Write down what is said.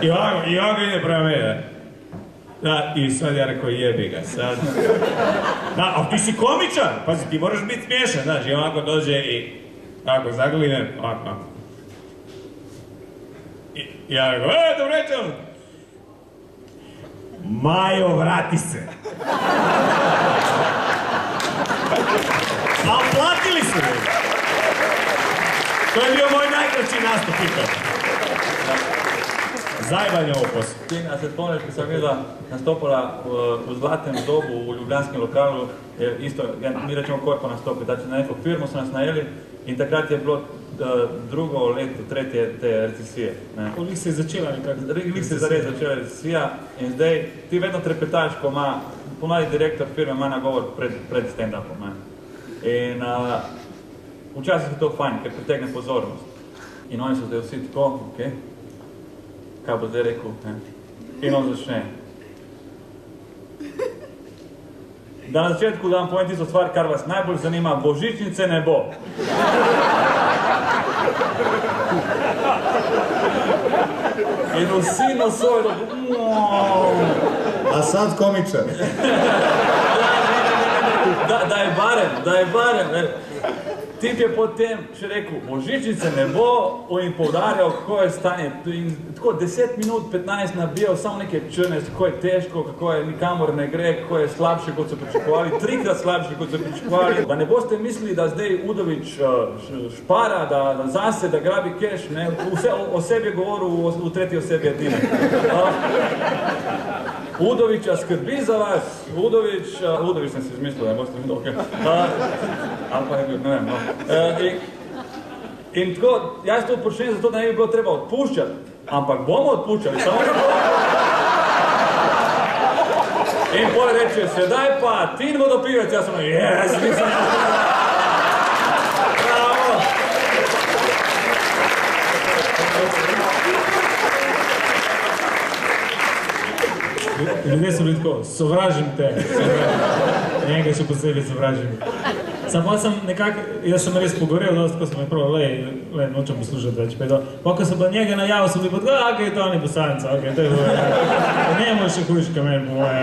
I ovako ide prema mene. Da, i sad ja rekao, jebi ga, sad. Da, ali ti si komičar, pazi, ti moraš biti smiješan, znaš, i ovako dođe i tako zagline, ovako. I ja rekao, dobro večer! Majo, vrati se! A platili su mi! To je bio moj najkraći nastup ikad. Zajebanje ovo poslije. A se spomniš, kad sam videla nastopala u Zlatnem dobu u ljubljanskem lokalu, isto, mi rečemo korpo nastopi, znači na neko firmu so nas najeli in takrat je bilo drugo leto, tretje te recesije. Lih se je začela nekako. Lih se je zares začela recesija in zdaj ti vedno trepetaš, ko ima, ponavadi direktor firme ima nagovor pred stand-upom. In včasih je to fajn, ker pritegne pozornost. In oni so zdaj vsi tako, okej. Kaj bo zdaj rekel, in on začne. Da na začetku da vam povem tisto stvar, kar vas najbolj zanima, božičnice ne bo. In vsi nosojo, A sad komičar. Da je barem. Tip je potem še rekel, božičnice ne bo, in poudarjal, kako je stanje. In tako 10 minut, 15 nabijal samo neke črne, kako je težko, kako je nikamor ne gre, kako je slabše, kot so pričakovali, 3-krat slabše, kot so pričakovali. Da ne boste mislili, da zdaj Udovič špara, da zase, da grabi keš, ne, vse o sebi je govoril v tretji osebi edine. Udoviča skrbi za vas, Udovič sem si izmislil, ne boste mi dokaj. Ali pa je bil, ne vem, no. In tako, jaz to počnem zato, da ne bi bilo treba odpuščati, ampak bomo odpuščali, samo ne bomo. In potem reče, sedaj pa Tin Vodopivec, jaz sem, yes, nisem. Bravo. Ljudje so bili tako, sovražim te. Njega še posebej sovražim. Samo sem nekako, jaz sem res pogorel, ko sem me prav, lej, nočem poslušati več. Pa ko sem pa njega najavil, sem bil pa, okej, to ni Bosanca, okej, to je boje. Ne moš še hujška meni, po moje.